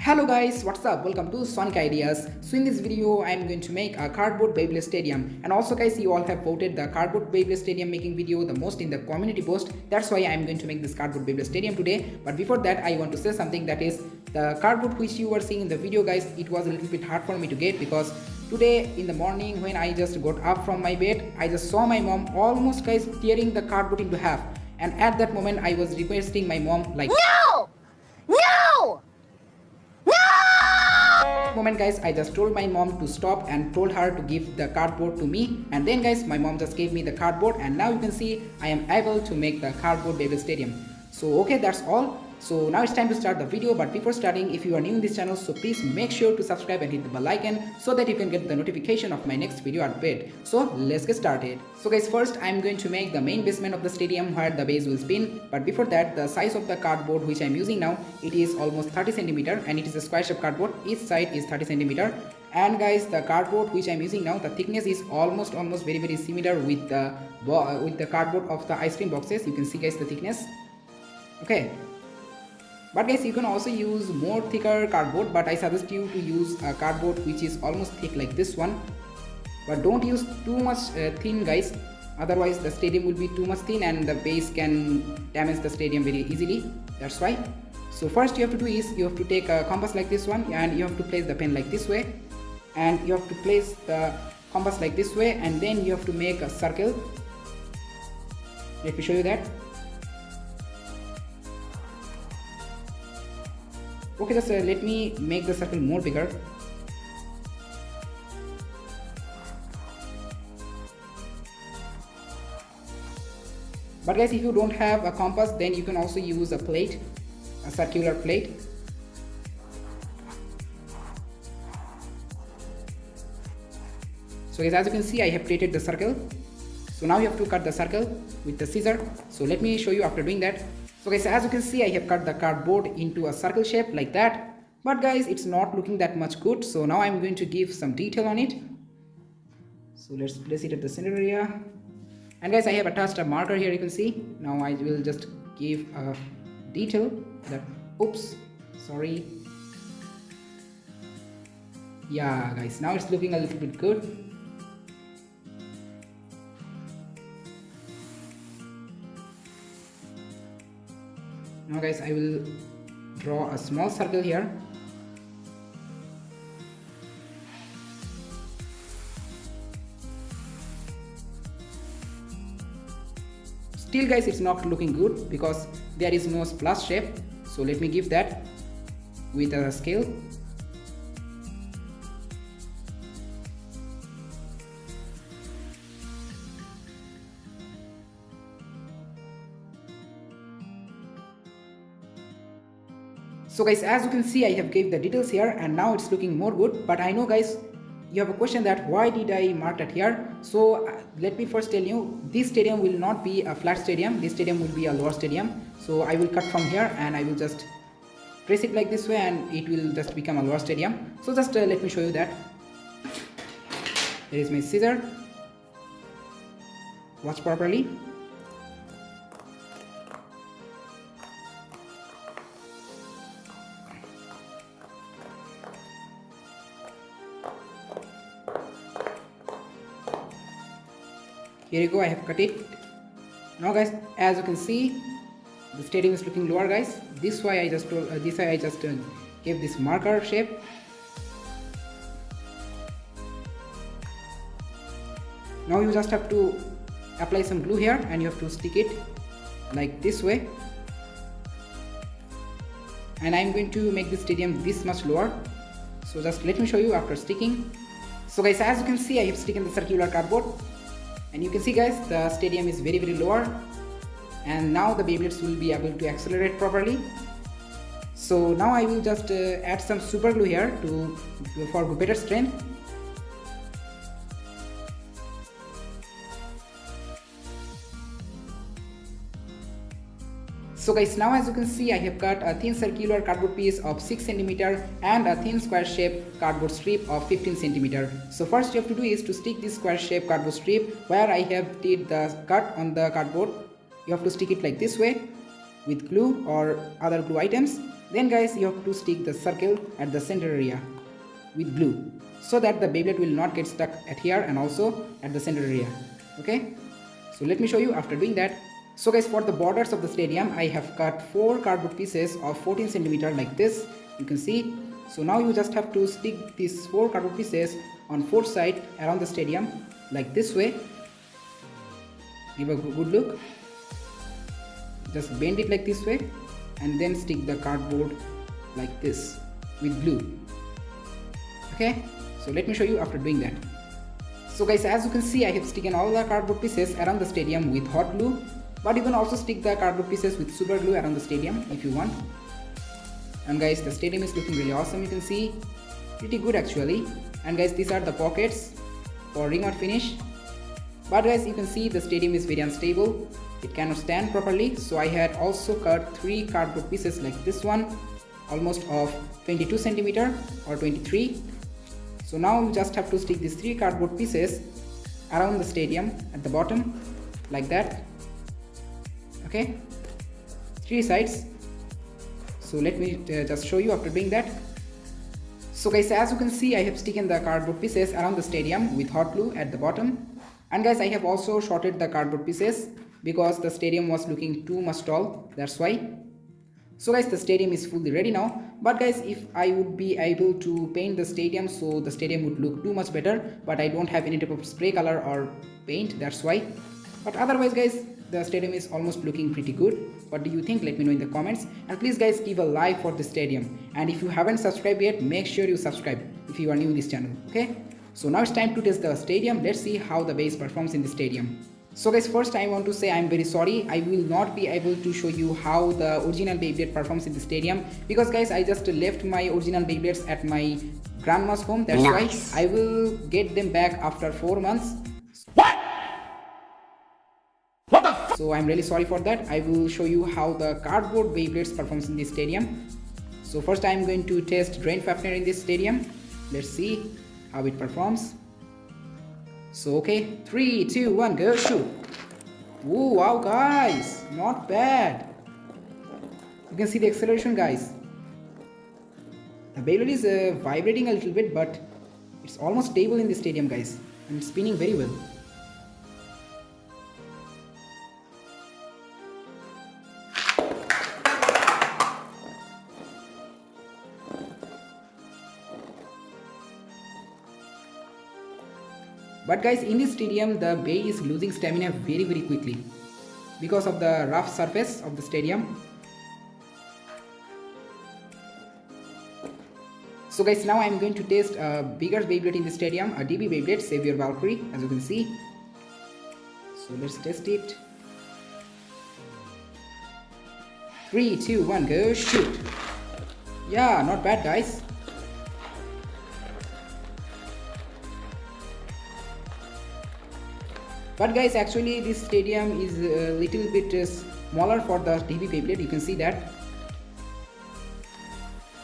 Hello guys, what's up? Welcome to Sonic Ideas. So in this video, I'm going to make a cardboard Beyblade Stadium. And also guys, you all have voted the cardboard Beyblade Stadium making video the most in the community post. That's why I'm going to make this cardboard Beyblade Stadium today. But before that, I want to say something, that is the cardboard which you were seeing in the video guys, it was a little bit hard for me to get because today in the morning when I just got up from my bed, I just saw my mom almost guys tearing the cardboard into half. And at that moment, I was requesting my mom like, No! No! moment guys, I just told my mom to stop and told her to give the cardboard to me, and then guys my mom just gave me the cardboard, and now you can see I am able to make the cardboard Beyblade Stadium. So okay, that's all. So now it's time to start the video, but before starting, if you are new in this channel, so please make sure to subscribe and hit the bell icon so that you can get the notification of my next video update. So let's get started. So guys, first I'm going to make the main basement of the stadium where the base will spin, but before that, the size of the cardboard which I'm using now, it is almost 30 cm and it is a square shape cardboard. Each side is 30 cm. And guys, the cardboard which I'm using now, the thickness is almost very similar with the cardboard of the ice cream boxes. You can see guys the thickness. Okay. But guys, you can also use more thicker cardboard, but I suggest you to use a cardboard which is almost thick like this one. But don't use too much thin guys, otherwise the stadium will be too much thin and the base can damage the stadium very easily. That's why. So first you have to do is you have to take a compass like this one, and you have to place the pen like this way, and you have to place the compass like this way, and then you have to make a circle. Let me show you that. Okay, just let me make the circle more bigger. But guys, if you don't have a compass, then you can also use a plate, a circular plate. So guys, as you can see, I have created the circle. So now you have to cut the circle with the scissor. So let me show you after doing that. So guys, as you can see, I have cut the cardboard into a circle shape like that. But guys, it's not looking that much good. So now I'm going to give some detail on it. So let's place it at the center area. And guys, I have attached a marker here, you can see. Now I will just give a detail that, oops, sorry. Yeah guys, now it's looking a little bit good. Now guys, I will draw a small circle here. Still guys, it's not looking good because there is no splash shape. So let me give that with a scale. So guys, as you can see, I have gave the details here and now it's looking more good. But I know guys, you have a question that why did I mark that here. So let me first tell you, this stadium will not be a flat stadium. This stadium will be a lower stadium. So I will cut from here and I will just press it like this way and it will just become a lower stadium. So just let me show you that. Here is my scissor. Watch properly. Here you go, I have cut it. Now guys, as you can see, the stadium is looking lower guys. This way I just gave this marker shape. Now you just have to apply some glue here and you have to stick it like this way. And I'm going to make the stadium this much lower. So just let me show you after sticking. So guys, as you can see, I have stick in the circular cardboard. And you can see guys, the stadium is very lower, and now the Beyblades will be able to accelerate properly. So now I will just add some super glue here for better strength. So guys, now as you can see, I have cut a thin circular cardboard piece of 6 cm and a thin square shape cardboard strip of 15 cm. So first you have to do is to stick this square shape cardboard strip where I have did the cut on the cardboard. You have to stick it like this way. with glue or other glue items. Then guys, you have to stick the circle at the center area with glue so that the Beyblade will not get stuck at here and also at the center area. Okay, so let me show you after doing that. So guys, for the borders of the stadium, I have cut 4 cardboard pieces of 14 centimeter like this, you can see. So now you just have to stick these 4 cardboard pieces on 4 sides around the stadium like this way. Give a good look. Just bend it like this way and then stick the cardboard like this with glue. Okay, so let me show you after doing that. So guys, as you can see, I have taken all the cardboard pieces around the stadium with hot glue, but you can also stick the cardboard pieces with super glue around the stadium if you want. And guys, the stadium is looking really awesome, you can see, pretty good actually. And guys, these are the pockets for ring out finish. But guys, you can see the stadium is very unstable, it cannot stand properly, so I had also cut 3 cardboard pieces like this one, almost of 22 centimeter or 23. So now you just have to stick these 3 cardboard pieces around the stadium at the bottom like that. Okay, 3 sides. So let me just show you after doing that. So guys, as you can see, I have taken the cardboard pieces around the stadium with hot glue at the bottom. And guys, I have also shorted the cardboard pieces because the stadium was looking too much tall, that's why. So guys, the stadium is fully ready now. But guys, if I would be able to paint the stadium so the stadium would look too much better, but I don't have any type of spray color or paint, that's why. But otherwise guys, the stadium is almost looking pretty good. What do you think? Let me know in the comments. And please guys, give a like for the stadium. And if you haven't subscribed yet, make sure you subscribe if you are new in this channel. Okay, so now it's time to test the stadium. Let's see how the base performs in the stadium. So guys, first I want to say I'm very sorry, I will not be able to show you how the original Beyblade performs in the stadium, because guys, I just left my original Beyblades at my grandma's home, that's Nice. why I will get them back after 4 months. So I'm really sorry for that. I will show you how the cardboard Beyblades performs in this stadium. So first I'm going to test Drain Fafnir in this stadium. Let's see how it performs. So okay, 3, 2, 1, go, shoot. Oh wow guys, not bad. You can see the acceleration guys. The Beyblade is vibrating a little bit, but it's almost stable in the stadium guys, and it's spinning very well. But guys, in this stadium the Bey is losing stamina very quickly because of the rough surface of the stadium. So guys, now I am going to test a bigger Beyblade in the stadium, a DB Beyblade Savior Valkyrie, as you can see. So let's test it. 3, 2, 1, go, shoot. Yeah, not bad guys. But guys, actually this stadium is a little bit smaller for the DB Beyblade, you can see that.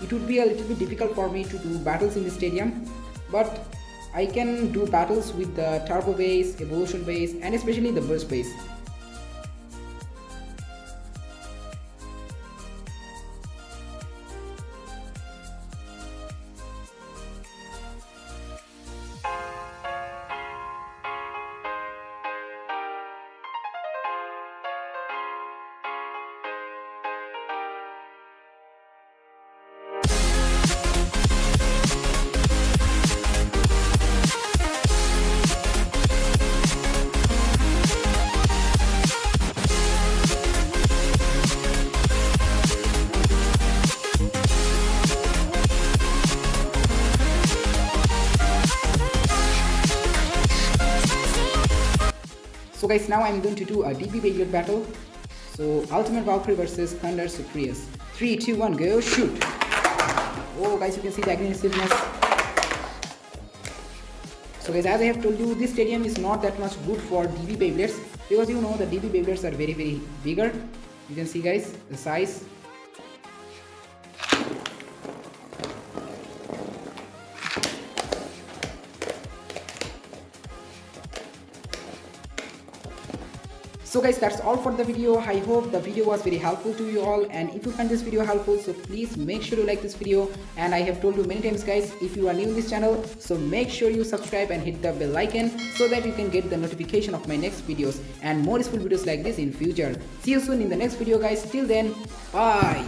It would be a little bit difficult for me to do battles in the stadium, but I can do battles with the Turbo base, Evolution base, and especially the Burst base. So guys, now I'm going to do a DB Beyblade battle. So Ultimate Valkyrie versus Thunder Suprius. 3, 2, 1, go, shoot. Oh guys, you can see the aggressiveness. So guys, as I have told you, this stadium is not that much good for DB Beyblades, because you know the DB Beyblades are very bigger. You can see guys, the size. So guys, that's all for the video. I hope the video was very helpful to you all, and if you find this video helpful, so please make sure to like this video. And I have told you many times guys, if you are new in this channel, so make sure you subscribe and hit the bell icon so that you can get the notification of my next videos and more useful videos like this in future. See you soon in the next video guys. Till then, bye.